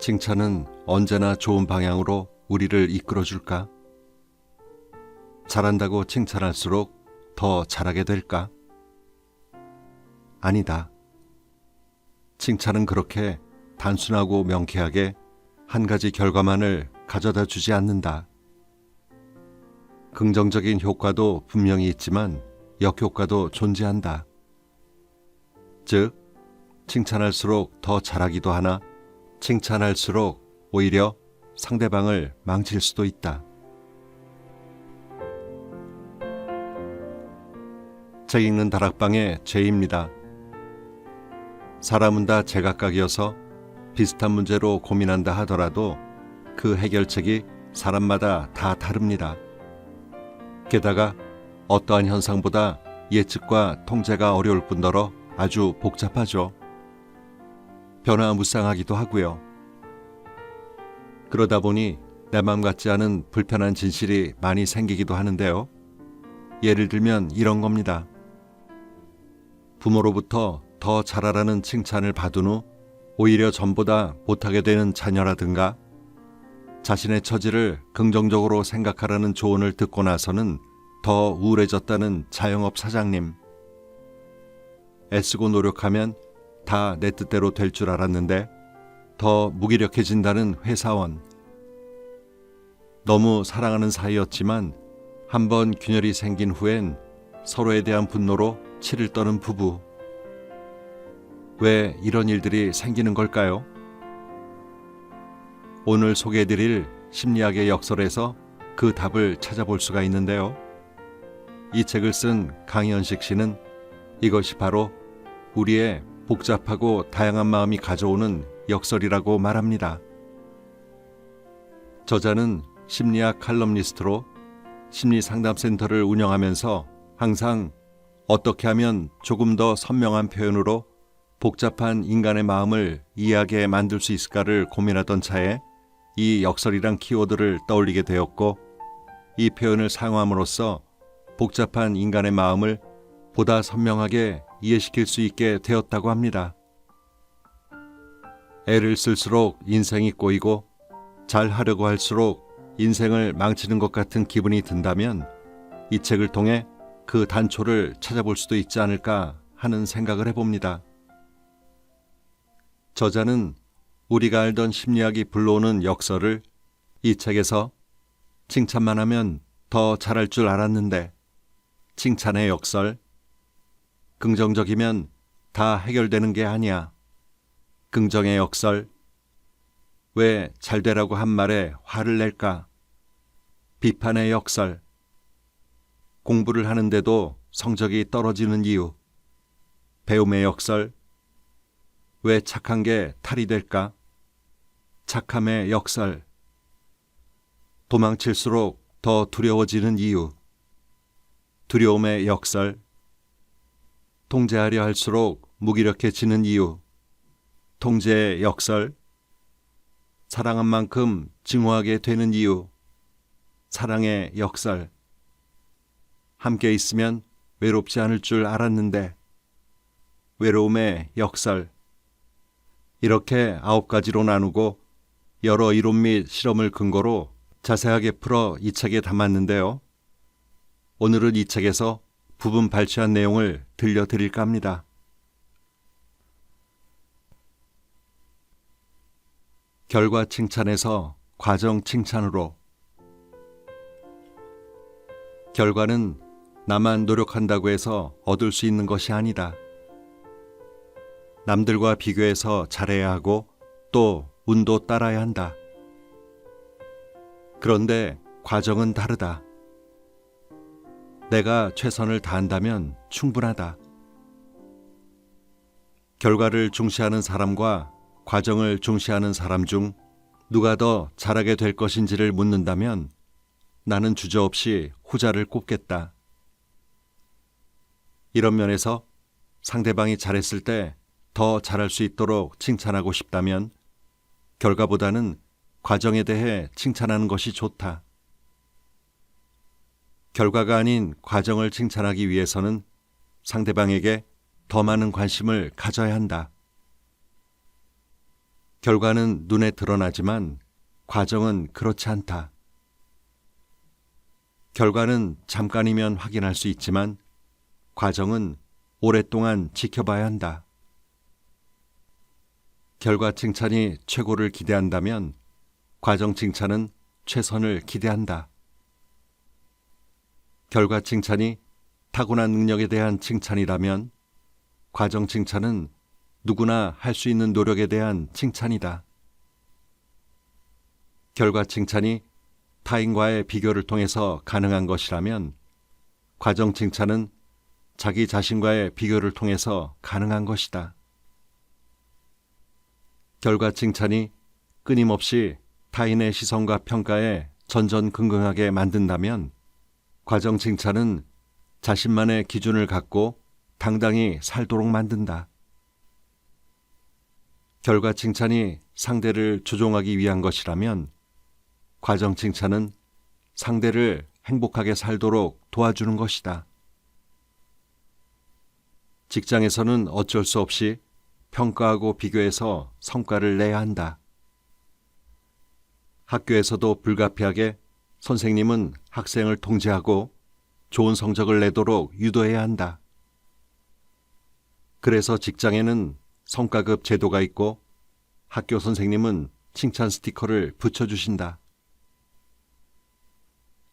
칭찬은 언제나 좋은 방향으로 우리를 이끌어줄까? 잘한다고 칭찬할수록 더 잘하게 될까? 아니다. 칭찬은 그렇게 단순하고 명쾌하게 한 가지 결과만을 가져다 주지 않는다. 긍정적인 효과도 분명히 있지만 역효과도 존재한다. 즉, 칭찬할수록 더 잘하기도 하나 칭찬할수록 오히려 상대방을 망칠 수도 있다. 책 읽는 다락방의 제이입니다. 사람은 다 제각각이어서 비슷한 문제로 고민한다 하더라도 그 해결책이 사람마다 다 다릅니다. 게다가 어떠한 현상보다 예측과 통제가 어려울 뿐더러 아주 복잡하죠. 변화무쌍하기도 하고요. 그러다 보니 내 맘 같지 않은 불편한 진실이 많이 생기기도 하는데요. 예를 들면 이런 겁니다. 부모로부터 더 잘하라는 칭찬을 받은 후 오히려 전보다 못하게 되는 자녀라든가 자신의 처지를 긍정적으로 생각하라는 조언을 듣고 나서는 더 우울해졌다는 자영업 사장님. 애쓰고 노력하면 다 내 뜻대로 될 줄 알았는데 더 무기력해진다는 회사원. 너무 사랑하는 사이였지만 한번 균열이 생긴 후엔 서로에 대한 분노로 치를 떠는 부부. 왜 이런 일들이 생기는 걸까요? 오늘 소개해드릴 심리학의 역설에서 그 답을 찾아볼 수가 있는데요. 이 책을 쓴 강현식 씨는 이것이 바로 우리의 복잡하고 다양한 마음이 가져오는 역설이라고 말합니다. 저자는 심리학 칼럼니스트로 심리상담센터를 운영하면서 항상 어떻게 하면 조금 더 선명한 표현으로 복잡한 인간의 마음을 이해하게 만들 수 있을까를 고민하던 차에 이 역설이란 키워드를 떠올리게 되었고, 이 표현을 사용함으로써 복잡한 인간의 마음을 보다 선명하게 이해시킬 수 있게 되었다고 합니다. 애를 쓸수록 인생이 꼬이고 잘 하려고 할수록 인생을 망치는 것 같은 기분이 든다면 이 책을 통해 그 단초를 찾아볼 수도 있지 않을까 하는 생각을 해봅니다. 저자는 우리가 알던 심리학이 불러오는 역설을 이 책에서 칭찬만 하면 더 잘할 줄 알았는데, 칭찬의 역설, 긍정적이면 다 해결되는 게 아니야, 긍정의 역설, 왜 잘되라고 한 말에 화를 낼까, 비판의 역설, 공부를 하는데도 성적이 떨어지는 이유, 배움의 역설, 왜 착한 게 탈이 될까, 착함의 역설, 도망칠수록 더 두려워지는 이유, 두려움의 역설, 통제하려 할수록 무기력해지는 이유, 통제의 역설, 사랑한 만큼 증오하게 되는 이유, 사랑의 역설, 함께 있으면 외롭지 않을 줄 알았는데, 외로움의 역설. 이렇게 9가지로 나누고 여러 이론 및 실험을 근거로 자세하게 풀어 이 책에 담았는데요. 오늘은 이 책에서 부분 발췌한 내용을 들려드릴까 합니다. 결과 칭찬에서 과정 칭찬으로. 결과는 나만 노력한다고 해서 얻을 수 있는 것이 아니다. 남들과 비교해서 잘해야 하고 또 운도 따라야 한다. 그런데 과정은 다르다. 내가 최선을 다한다면 충분하다. 결과를 중시하는 사람과 과정을 중시하는 사람 중 누가 더 잘하게 될 것인지를 묻는다면 나는 주저없이 후자를 꼽겠다. 이런 면에서 상대방이 잘했을 때 더 잘할 수 있도록 칭찬하고 싶다면 결과보다는 과정에 대해 칭찬하는 것이 좋다. 결과가 아닌 과정을 칭찬하기 위해서는 상대방에게 더 많은 관심을 가져야 한다. 결과는 눈에 드러나지만 과정은 그렇지 않다. 결과는 잠깐이면 확인할 수 있지만 과정은 오랫동안 지켜봐야 한다. 결과 칭찬이 최고를 기대한다면 과정 칭찬은 최선을 기대한다. 결과 칭찬이 타고난 능력에 대한 칭찬이라면 과정 칭찬은 누구나 할 수 있는 노력에 대한 칭찬이다. 결과 칭찬이 타인과의 비교를 통해서 가능한 것이라면 과정 칭찬은 자기 자신과의 비교를 통해서 가능한 것이다. 결과 칭찬이 끊임없이 타인의 시선과 평가에 전전긍긍하게 만든다면 과정 칭찬은 자신만의 기준을 갖고 당당히 살도록 만든다. 결과 칭찬이 상대를 조종하기 위한 것이라면 과정 칭찬은 상대를 행복하게 살도록 도와주는 것이다. 직장에서는 어쩔 수 없이 평가하고 비교해서 성과를 내야 한다. 학교에서도 불가피하게 선생님은 학생을 통제하고 좋은 성적을 내도록 유도해야 한다. 그래서 직장에는 성과급 제도가 있고 학교 선생님은 칭찬 스티커를 붙여주신다.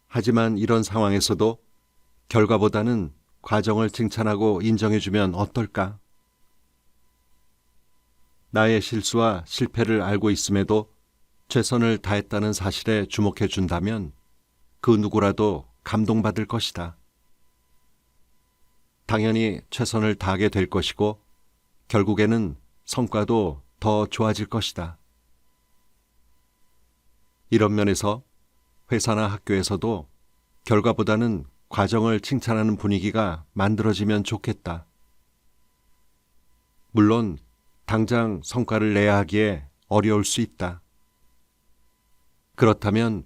하지만 이런 상황에서도 결과보다는 과정을 칭찬하고 인정해주면 어떨까? 나의 실수와 실패를 알고 있음에도 최선을 다했다는 사실에 주목해 준다면 그 누구라도 감동받을 것이다. 당연히 최선을 다하게 될 것이고 결국에는 성과도 더 좋아질 것이다. 이런 면에서 회사나 학교에서도 결과보다는 과정을 칭찬하는 분위기가 만들어지면 좋겠다. 물론 당장 성과를 내야 하기에 어려울 수 있다. 그렇다면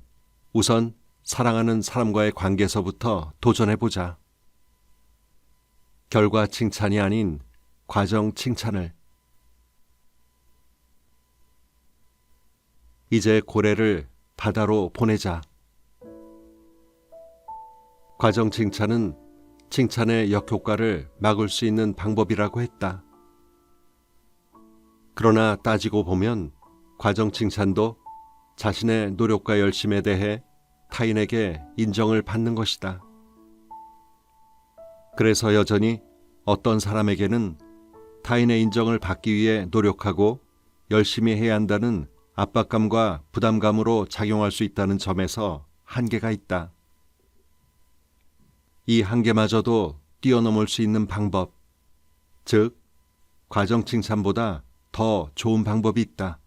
우선 사랑하는 사람과의 관계에서부터 도전해보자. 결과 칭찬이 아닌 과정 칭찬을. 이제 고래를 바다로 보내자. 과정 칭찬은 칭찬의 역효과를 막을 수 있는 방법이라고 했다. 그러나 따지고 보면 과정 칭찬도 자신의 노력과 열심에 대해 타인에게 인정을 받는 것이다. 그래서 여전히 어떤 사람에게는 타인의 인정을 받기 위해 노력하고 열심히 해야 한다는 압박감과 부담감으로 작용할 수 있다는 점에서 한계가 있다. 이 한계마저도 뛰어넘을 수 있는 방법, 즉 과정 칭찬보다 더 좋은 방법이 있다.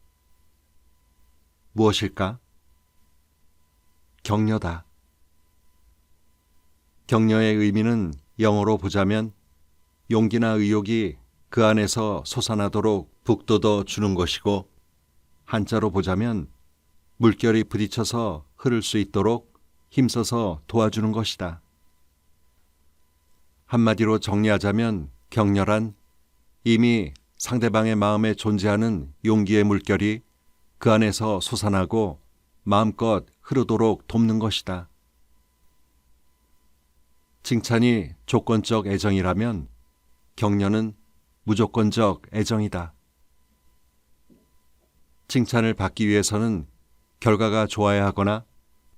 무엇일까? 격려다. 격려의 의미는 영어로 보자면 용기나 의욕이 그 안에서 솟아나도록 북돋워 주는 것이고, 한자로 보자면 물결이 부딪혀서 흐를 수 있도록 힘써서 도와주는 것이다. 한마디로 정리하자면 격려란 이미 상대방의 마음에 존재하는 용기의 물결이 그 안에서 솟아나고 마음껏 흐르도록 돕는 것이다. 칭찬이 조건적 애정이라면 격려는 무조건적 애정이다. 칭찬을 받기 위해서는 결과가 좋아야 하거나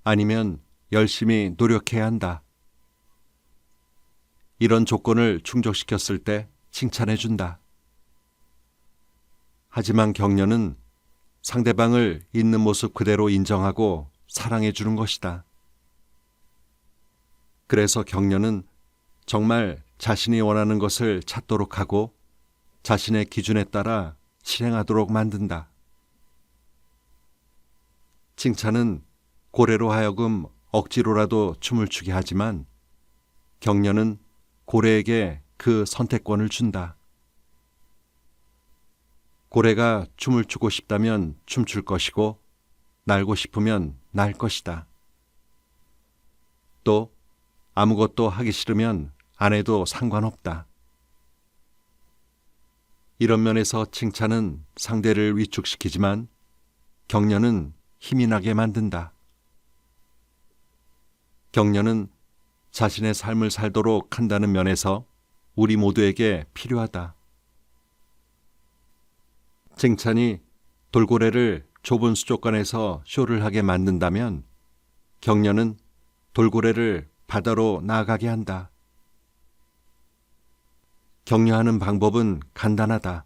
아니면 열심히 노력해야 한다. 이런 조건을 충족시켰을 때 칭찬해 준다. 하지만 격려는 상대방을 있는 모습 그대로 인정하고 사랑해 주는 것이다. 그래서 격려는 정말 자신이 원하는 것을 찾도록 하고 자신의 기준에 따라 실행하도록 만든다. 칭찬은 고래로 하여금 억지로라도 춤을 추게 하지만 격려는 고래에게 그 선택권을 준다. 고래가 춤을 추고 싶다면 춤출 것이고 날고 싶으면 날 것이다. 또 아무것도 하기 싫으면 안 해도 상관없다. 이런 면에서 칭찬은 상대를 위축시키지만 격려는 힘이 나게 만든다. 격려는 자신의 삶을 살도록 한다는 면에서 우리 모두에게 필요하다. 칭찬이 돌고래를 좁은 수족관에서 쇼를 하게 만든다면 격려는 돌고래를 바다로 나아가게 한다. 격려하는 방법은 간단하다.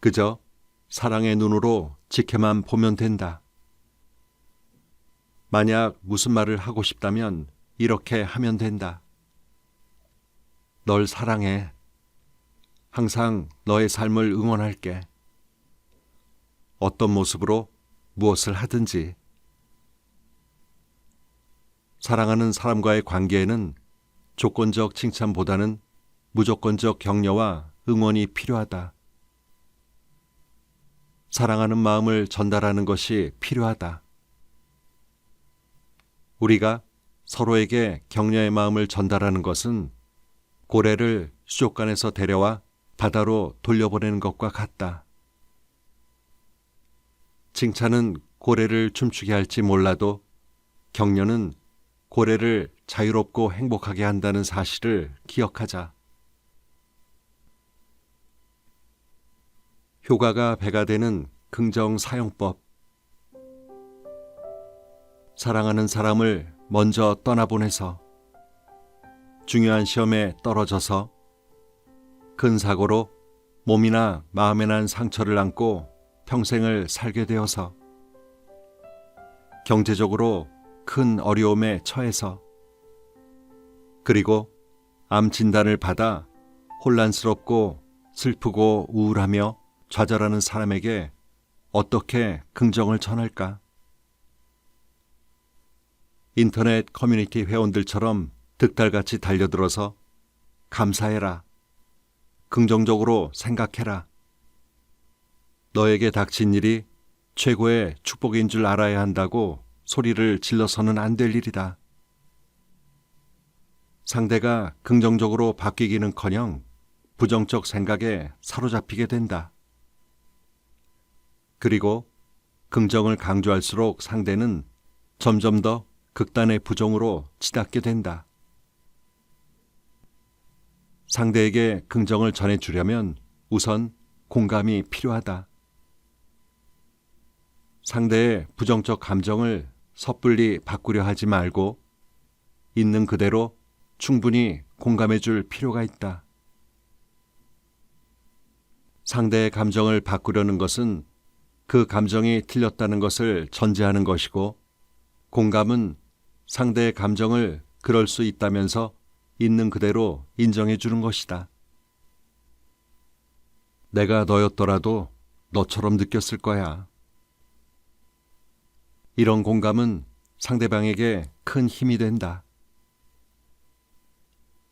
그저 사랑의 눈으로 지켜만 보면 된다. 만약 무슨 말을 하고 싶다면 이렇게 하면 된다. 널 사랑해. 항상 너의 삶을 응원할게. 어떤 모습으로 무엇을 하든지. 사랑하는 사람과의 관계에는 조건적 칭찬보다는 무조건적 격려와 응원이 필요하다. 사랑하는 마음을 전달하는 것이 필요하다. 우리가 서로에게 격려의 마음을 전달하는 것은 고래를 수족관에서 데려와 바다로 돌려보내는 것과 같다. 칭찬은 고래를 춤추게 할지 몰라도 격려는 고래를 자유롭고 행복하게 한다는 사실을 기억하자. 효과가 배가 되는 긍정 사용법. 사랑하는 사람을 먼저 떠나보내서, 중요한 시험에 떨어져서, 큰 사고로 몸이나 마음에 난 상처를 안고 평생을 살게 되어서, 경제적으로 큰 어려움에 처해서, 그리고 암 진단을 받아 혼란스럽고 슬프고 우울하며 좌절하는 사람에게 어떻게 긍정을 전할까? 인터넷 커뮤니티 회원들처럼 득달같이 달려들어서 감사해라. 긍정적으로 생각해라. 너에게 닥친 일이 최고의 축복인 줄 알아야 한다고 소리를 질러서는 안 될 일이다. 상대가 긍정적으로 바뀌기는커녕 부정적 생각에 사로잡히게 된다. 그리고 긍정을 강조할수록 상대는 점점 더 극단의 부정으로 치닫게 된다. 상대에게 긍정을 전해주려면 우선 공감이 필요하다. 상대의 부정적 감정을 섣불리 바꾸려 하지 말고 있는 그대로 충분히 공감해 줄 필요가 있다. 상대의 감정을 바꾸려는 것은 그 감정이 틀렸다는 것을 전제하는 것이고, 공감은 상대의 감정을 그럴 수 있다면서 있는 그대로 인정해 주는 것이다. 내가 너였더라도 너처럼 느꼈을 거야. 이런 공감은 상대방에게 큰 힘이 된다.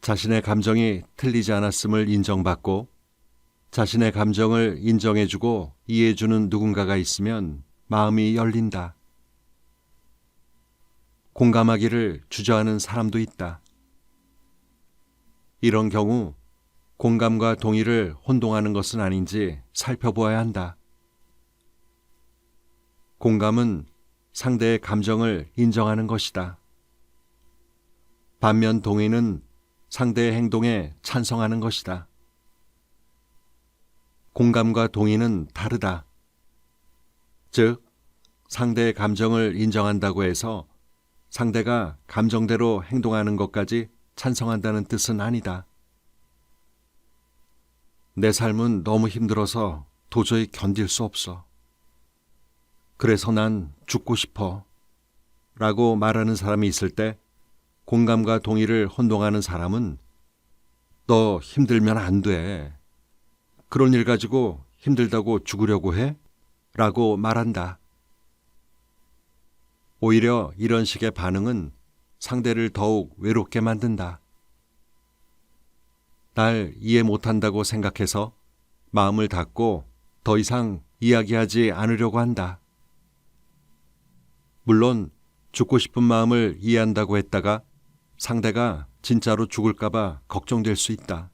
자신의 감정이 틀리지 않았음을 인정받고 자신의 감정을 인정해주고 이해해주는 누군가가 있으면 마음이 열린다. 공감하기를 주저하는 사람도 있다. 이런 경우 공감과 동의를 혼동하는 것은 아닌지 살펴보아야 한다. 공감은 상대의 감정을 인정하는 것이다. 반면 동의는 상대의 행동에 찬성하는 것이다. 공감과 동의는 다르다. 즉, 상대의 감정을 인정한다고 해서 상대가 감정대로 행동하는 것까지 찬성한다는 뜻은 아니다. 내 삶은 너무 힘들어서 도저히 견딜 수 없어. 그래서 난 죽고 싶어. 라고 말하는 사람이 있을 때 공감과 동의를 혼동하는 사람은 너 힘들면 안 돼. 그런 일 가지고 힘들다고 죽으려고 해? 라고 말한다. 오히려 이런 식의 반응은 상대를 더욱 외롭게 만든다. 날 이해 못한다고 생각해서 마음을 닫고 더 이상 이야기하지 않으려고 한다. 물론 죽고 싶은 마음을 이해한다고 했다가 상대가 진짜로 죽을까봐 걱정될 수 있다.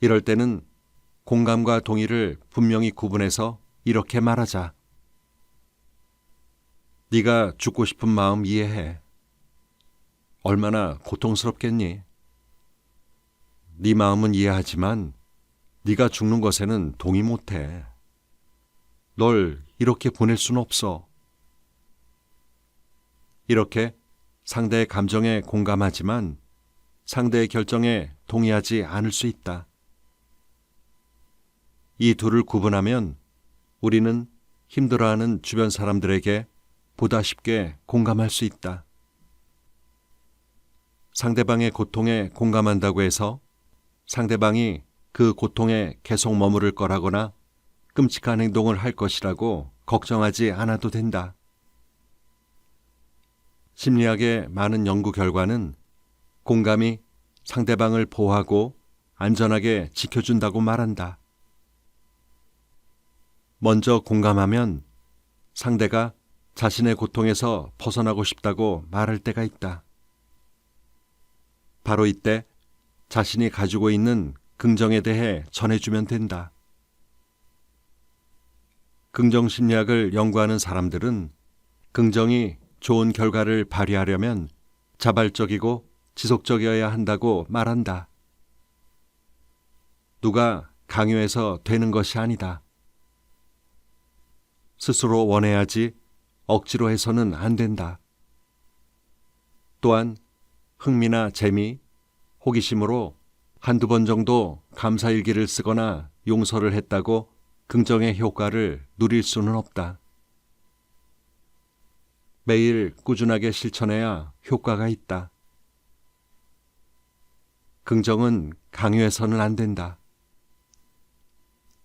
이럴 때는 공감과 동의를 분명히 구분해서 이렇게 말하자. 네가 죽고 싶은 마음 이해해. 얼마나 고통스럽겠니? 네 마음은 이해하지만 네가 죽는 것에는 동의 못해. 널 이렇게 보낼 수는 없어. 이렇게 상대의 감정에 공감하지만 상대의 결정에 동의하지 않을 수 있다. 이 둘을 구분하면 우리는 힘들어하는 주변 사람들에게 보다 쉽게 공감할 수 있다. 상대방의 고통에 공감한다고 해서 상대방이 그 고통에 계속 머무를 거라거나 끔찍한 행동을 할 것이라고 걱정하지 않아도 된다. 심리학의 많은 연구 결과는 공감이 상대방을 보호하고 안전하게 지켜준다고 말한다. 먼저 공감하면 상대가 자신의 고통에서 벗어나고 싶다고 말할 때가 있다. 바로 이때 자신이 가지고 있는 긍정에 대해 전해주면 된다. 긍정심리학을 연구하는 사람들은 긍정이 좋은 결과를 발휘하려면 자발적이고 지속적이어야 한다고 말한다. 누가 강요해서 되는 것이 아니다. 스스로 원해야지 억지로 해서는 안 된다. 또한 흥미나 재미, 호기심으로 한두 번 정도 감사일기를 쓰거나 용서를 했다고 긍정의 효과를 누릴 수는 없다. 매일 꾸준하게 실천해야 효과가 있다. 긍정은 강요해서는 안 된다.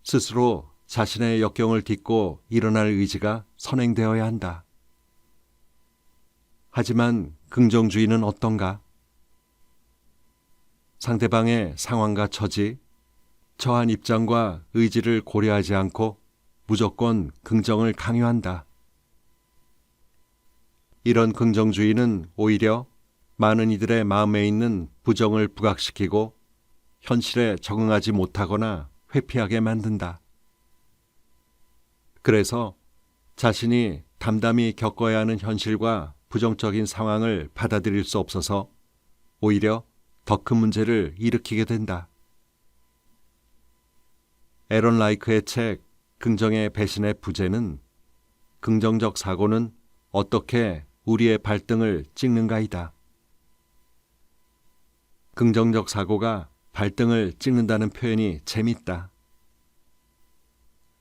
스스로 자신의 역경을 딛고 일어날 의지가 선행되어야 한다. 하지만 긍정주의는 어떤가? 상대방의 상황과 처지, 처한 입장과 의지를 고려하지 않고 무조건 긍정을 강요한다. 이런 긍정주의는 오히려 많은 이들의 마음에 있는 부정을 부각시키고 현실에 적응하지 못하거나 회피하게 만든다. 그래서 자신이 담담히 겪어야 하는 현실과 부정적인 상황을 받아들일 수 없어서 오히려 더 큰 문제를 일으키게 된다. 에런 라이크의 책 긍정의 배신의 부재는 긍정적 사고는 어떻게 우리의 발등을 찍는가이다. 긍정적 사고가 발등을 찍는다는 표현이 재밌다.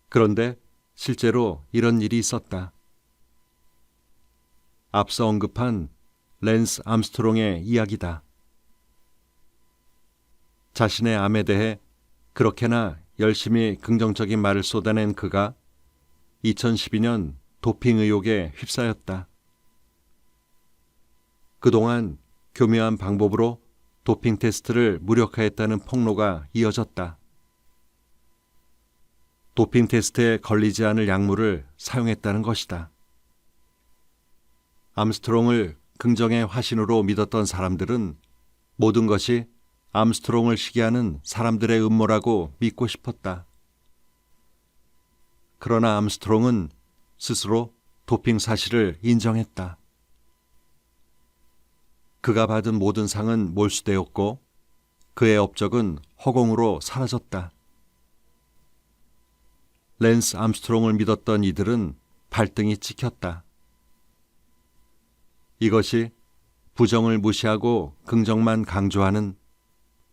그런데 실제로 이런 일이 있었다. 앞서 언급한 랜스 암스트롱의 이야기다. 자신의 암에 대해 그렇게나 열심히 긍정적인 말을 쏟아낸 그가 2012년 도핑 의혹에 휩싸였다. 그동안 교묘한 방법으로 도핑 테스트를 무력화했다는 폭로가 이어졌다. 도핑 테스트에 걸리지 않을 약물을 사용했다는 것이다. 암스트롱을 긍정의 화신으로 믿었던 사람들은 모든 것이 암스트롱을 시기하는 사람들의 음모라고 믿고 싶었다. 그러나 암스트롱은 스스로 도핑 사실을 인정했다. 그가 받은 모든 상은 몰수되었고 그의 업적은 허공으로 사라졌다. 랜스 암스트롱을 믿었던 이들은 발등이 찍혔다. 이것이 부정을 무시하고 긍정만 강조하는,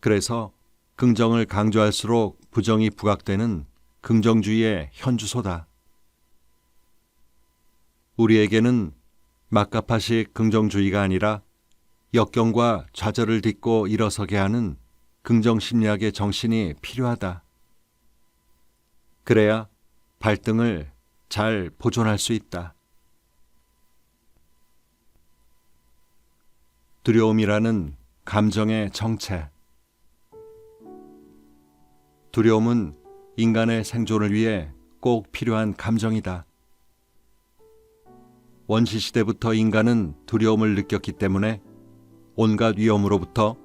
그래서 긍정을 강조할수록 부정이 부각되는 긍정주의의 현주소다. 우리에게는 막가파식 긍정주의가 아니라 역경과 좌절을 딛고 일어서게 하는 긍정심리학의 정신이 필요하다. 그래야 발등을 잘 보존할 수 있다. 두려움이라는 감정의 정체. 두려움은 인간의 생존을 위해 꼭 필요한 감정이다. 원시시대부터 인간은 두려움을 느꼈기 때문에 온갖 위험으로부터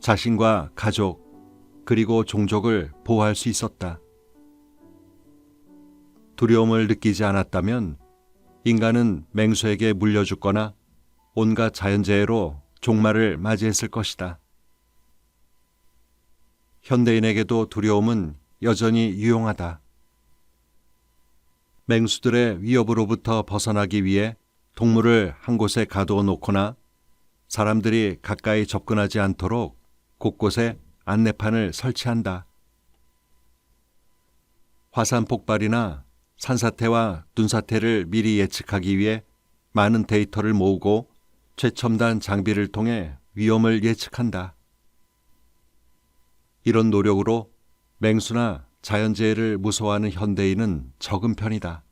자신과 가족, 그리고 종족을 보호할 수 있었다. 두려움을 느끼지 않았다면 인간은 맹수에게 물려 죽거나 온갖 자연재해로 종말을 맞이했을 것이다. 현대인에게도 두려움은 여전히 유용하다. 맹수들의 위협으로부터 벗어나기 위해 동물을 한 곳에 가두어 놓거나 사람들이 가까이 접근하지 않도록 곳곳에 안내판을 설치한다. 화산 폭발이나 산사태와 눈사태를 미리 예측하기 위해 많은 데이터를 모으고 최첨단 장비를 통해 위험을 예측한다. 이런 노력으로 맹수나 자연재해를 무서워하는 현대인은 적은 편이다.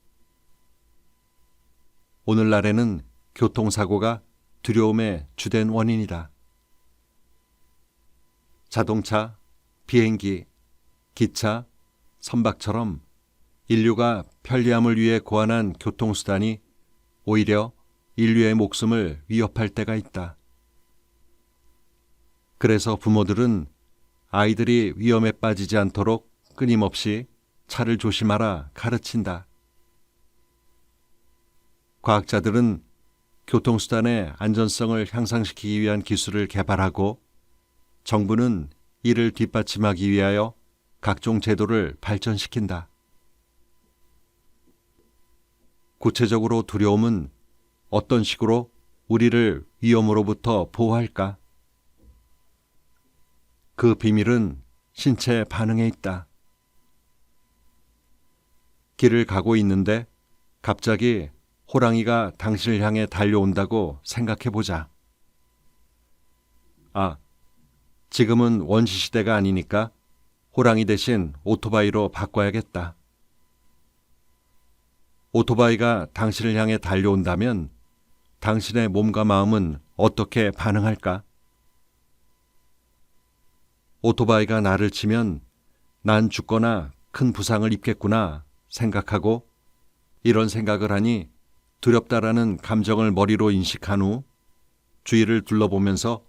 오늘날에는 교통사고가 두려움의 주된 원인이다. 자동차, 비행기, 기차, 선박처럼 인류가 편리함을 위해 고안한 교통수단이 오히려 인류의 목숨을 위협할 때가 있다. 그래서 부모들은 아이들이 위험에 빠지지 않도록 끊임없이 차를 조심하라 가르친다. 과학자들은 교통수단의 안전성을 향상시키기 위한 기술을 개발하고 정부는 이를 뒷받침하기 위하여 각종 제도를 발전시킨다. 구체적으로 두려움은 어떤 식으로 우리를 위험으로부터 보호할까? 그 비밀은 신체 반응에 있다. 길을 가고 있는데 갑자기 호랑이가 당신을 향해 달려온다고 생각해 보자. 아, 지금은 원시시대가 아니니까 호랑이 대신 오토바이로 바꿔야겠다. 오토바이가 당신을 향해 달려온다면 당신의 몸과 마음은 어떻게 반응할까? 오토바이가 나를 치면 난 죽거나 큰 부상을 입겠구나 생각하고 이런 생각을 하니 두렵다라는 감정을 머리로 인식한 후 주위를 둘러보면서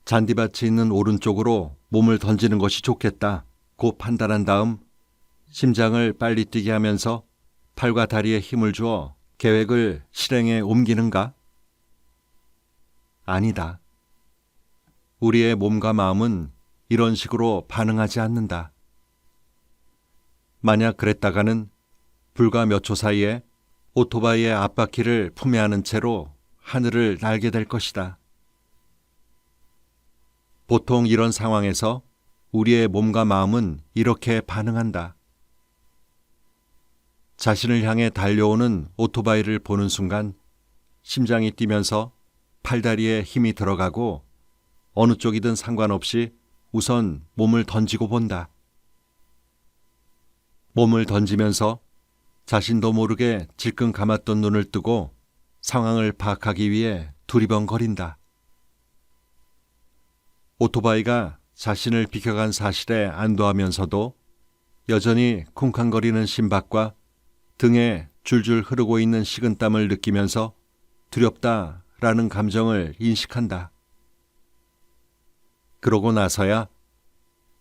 잔디밭이 있는 오른쪽으로 몸을 던지는 것이 좋겠다 고 판단한 다음 심장을 빨리 뛰게 하면서 팔과 다리에 힘을 주어 계획을 실행에 옮기는가? 아니다. 우리의 몸과 마음은 이런 식으로 반응하지 않는다. 만약 그랬다가는 불과 몇 초 사이에 오토바이의 앞바퀴를 품에 안은 채로 하늘을 날게 될 것이다. 보통 이런 상황에서 우리의 몸과 마음은 이렇게 반응한다. 자신을 향해 달려오는 오토바이를 보는 순간 심장이 뛰면서 팔다리에 힘이 들어가고 어느 쪽이든 상관없이 우선 몸을 던지고 본다. 몸을 던지면서 자신도 모르게 질끈 감았던 눈을 뜨고 상황을 파악하기 위해 두리번거린다. 오토바이가 자신을 비켜간 사실에 안도하면서도 여전히 쿵쾅거리는 심박과 등에 줄줄 흐르고 있는 식은땀을 느끼면서 두렵다라는 감정을 인식한다. 그러고 나서야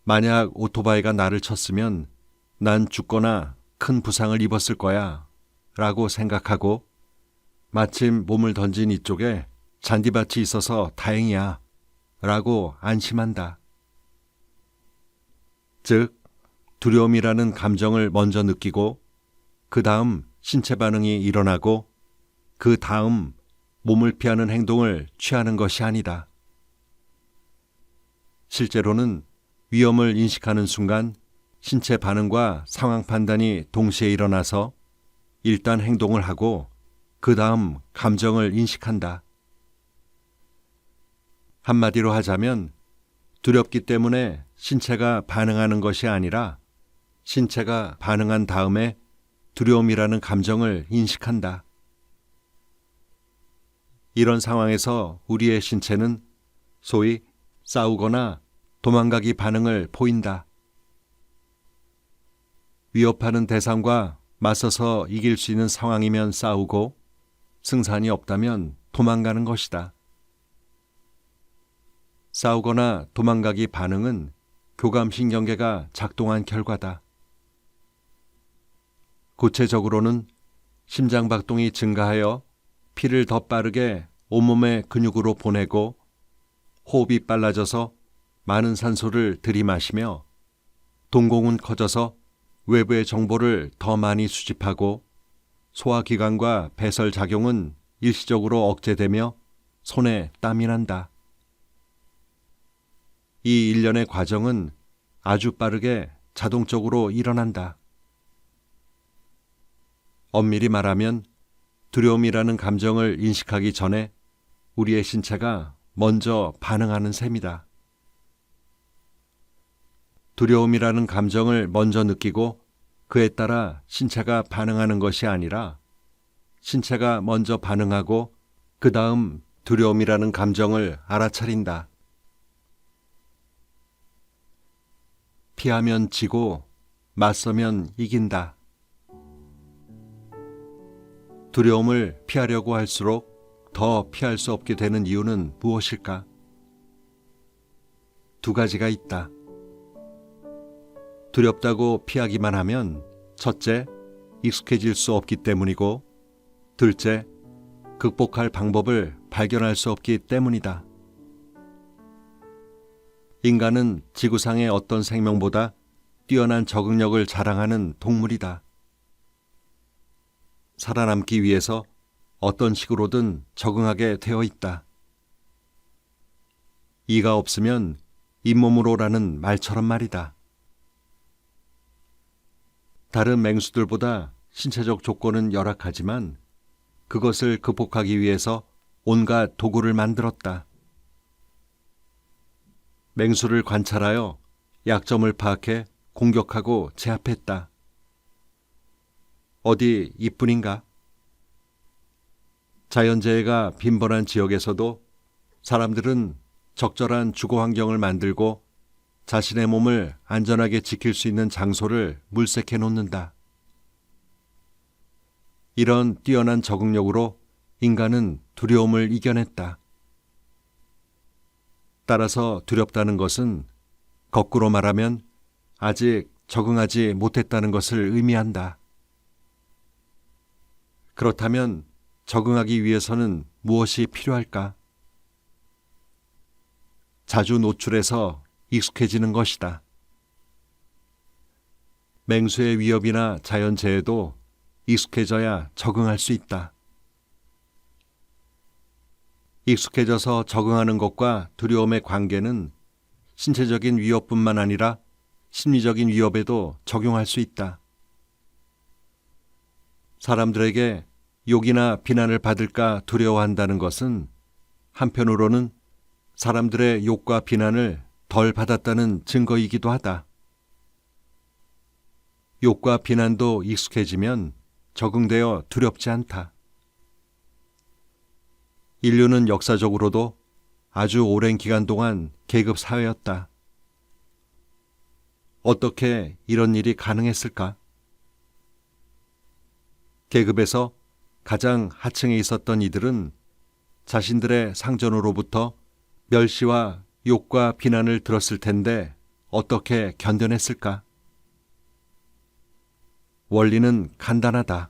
만약 오토바이가 나를 쳤으면 난 죽거나 큰 부상을 입었을 거야 라고 생각하고 마침 몸을 던진 이쪽에 잔디밭이 있어서 다행이야 라고 안심한다. 즉, 두려움이라는 감정을 먼저 느끼고 그 다음 신체 반응이 일어나고 그 다음 몸을 피하는 행동을 취하는 것이 아니다. 실제로는 위험을 인식하는 순간 신체 반응과 상황 판단이 동시에 일어나서 일단 행동을 하고 그 다음 감정을 인식한다. 한마디로 하자면 두렵기 때문에 신체가 반응하는 것이 아니라 신체가 반응한 다음에 두려움이라는 감정을 인식한다. 이런 상황에서 우리의 신체는 소위 싸우거나 도망가기 반응을 보인다. 위협하는 대상과 맞서서 이길 수 있는 상황이면 싸우고 승산이 없다면 도망가는 것이다. 싸우거나 도망가기 반응은 교감신경계가 작동한 결과다. 구체적으로는 심장박동이 증가하여 피를 더 빠르게 온몸의 근육으로 보내고 호흡이 빨라져서 많은 산소를 들이마시며 동공은 커져서 외부의 정보를 더 많이 수집하고 소화기관과 배설작용은 일시적으로 억제되며 손에 땀이 난다. 이 일련의 과정은 아주 빠르게 자동적으로 일어난다. 엄밀히 말하면 두려움이라는 감정을 인식하기 전에 우리의 신체가 먼저 반응하는 셈이다. 두려움이라는 감정을 먼저 느끼고 그에 따라 신체가 반응하는 것이 아니라 신체가 먼저 반응하고 그 다음 두려움이라는 감정을 알아차린다. 피하면 지고 맞서면 이긴다. 두려움을 피하려고 할수록 더 피할 수 없게 되는 이유는 무엇일까? 두 가지가 있다. 두렵다고 피하기만 하면 첫째, 익숙해질 수 없기 때문이고 둘째, 극복할 방법을 발견할 수 없기 때문이다. 인간은 지구상의 어떤 생명보다 뛰어난 적응력을 자랑하는 동물이다. 살아남기 위해서 어떤 식으로든 적응하게 되어 있다. 이가 없으면 잇몸으로라는 말처럼 말이다. 다른 맹수들보다 신체적 조건은 열악하지만 그것을 극복하기 위해서 온갖 도구를 만들었다. 맹수를 관찰하여 약점을 파악해 공격하고 제압했다. 어디 이뿐인가? 자연재해가 빈번한 지역에서도 사람들은 적절한 주거 환경을 만들고 자신의 몸을 안전하게 지킬 수 있는 장소를 물색해 놓는다. 이런 뛰어난 적응력으로 인간은 두려움을 이겨냈다. 따라서 두렵다는 것은 거꾸로 말하면 아직 적응하지 못했다는 것을 의미한다. 그렇다면 적응하기 위해서는 무엇이 필요할까? 자주 노출해서 익숙해지는 것이다. 맹수의 위협이나 자연재해도 익숙해져야 적응할 수 있다. 익숙해져서 적응하는 것과 두려움의 관계는 신체적인 위협뿐만 아니라 심리적인 위협에도 적용할 수 있다. 사람들에게 욕이나 비난을 받을까 두려워한다는 것은 한편으로는 사람들의 욕과 비난을 덜 받았다는 증거이기도 하다. 욕과 비난도 익숙해지면 적응되어 두렵지 않다. 인류는 역사적으로도 아주 오랜 기간 동안 계급 사회였다. 어떻게 이런 일이 가능했을까? 계급에서 가장 하층에 있었던 이들은 자신들의 상전으로부터 멸시와 욕과 비난을 들었을 텐데 어떻게 견뎌냈을까? 원리는 간단하다.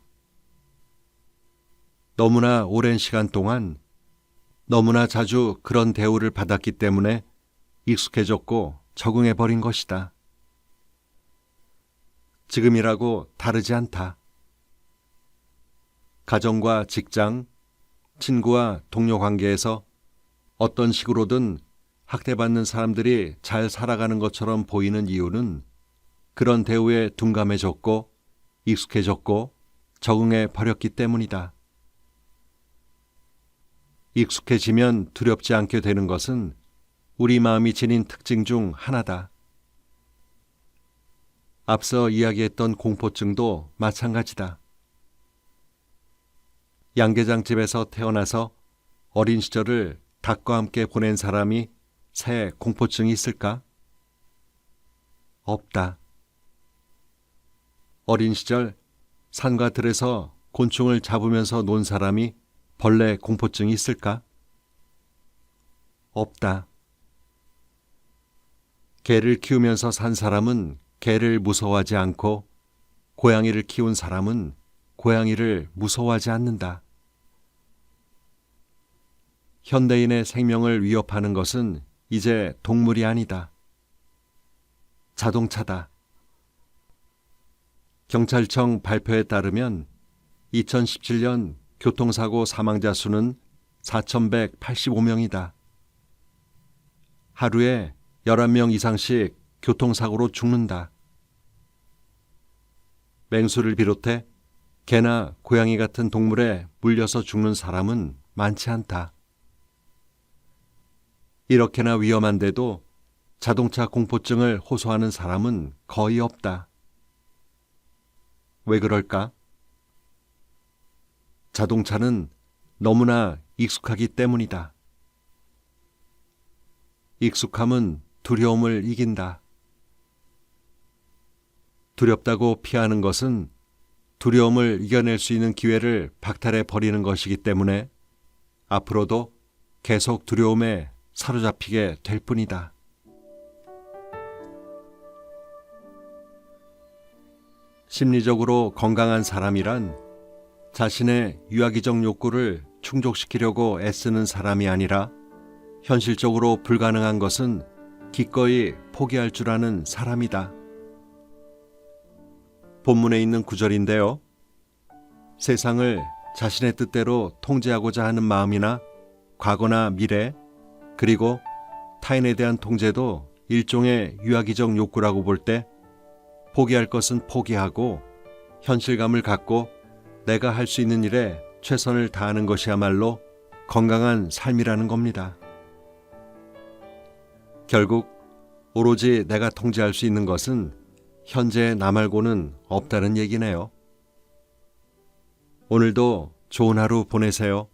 너무나 오랜 시간 동안 너무나 자주 그런 대우를 받았기 때문에 익숙해졌고 적응해버린 것이다. 지금이라고 다르지 않다. 가정과 직장, 친구와 동료 관계에서 어떤 식으로든 학대받는 사람들이 잘 살아가는 것처럼 보이는 이유는 그런 대우에 둔감해졌고 익숙해졌고 적응해 버렸기 때문이다. 익숙해지면 두렵지 않게 되는 것은 우리 마음이 지닌 특징 중 하나다. 앞서 이야기했던 공포증도 마찬가지다. 양계장집에서 태어나서 어린 시절을 닭과 함께 보낸 사람이 새 공포증이 있을까? 없다. 어린 시절 산과 들에서 곤충을 잡으면서 논 사람이 벌레 공포증이 있을까? 없다. 개를 키우면서 산 사람은 개를 무서워하지 않고 고양이를 키운 사람은 고양이를 무서워하지 않는다. 현대인의 생명을 위협하는 것은 이제 동물이 아니다. 자동차다. 경찰청 발표에 따르면 2017년 교통사고 사망자 수는 4,185명이다. 하루에 11명 이상씩 교통사고로 죽는다. 맹수를 비롯해 개나 고양이 같은 동물에 물려서 죽는 사람은 많지 않다. 이렇게나 위험한데도 자동차 공포증을 호소하는 사람은 거의 없다. 왜 그럴까? 자동차는 너무나 익숙하기 때문이다. 익숙함은 두려움을 이긴다. 두렵다고 피하는 것은 두려움을 이겨낼 수 있는 기회를 박탈해 버리는 것이기 때문에 앞으로도 계속 두려움에 사로잡히게 될 뿐이다. 심리적으로 건강한 사람이란 자신의 유아기적 욕구를 충족시키려고 애쓰는 사람이 아니라 현실적으로 불가능한 것은 기꺼이 포기할 줄 아는 사람이다. 본문에 있는 구절인데요. 세상을 자신의 뜻대로 통제하고자 하는 마음이나 과거나 미래, 그리고 타인에 대한 통제도 일종의 유아기적 욕구라고 볼 때 포기할 것은 포기하고 현실감을 갖고 내가 할 수 있는 일에 최선을 다하는 것이야말로 건강한 삶이라는 겁니다. 결국 오로지 내가 통제할 수 있는 것은 현재의 나 말고는 없다는 얘기네요. 오늘도 좋은 하루 보내세요.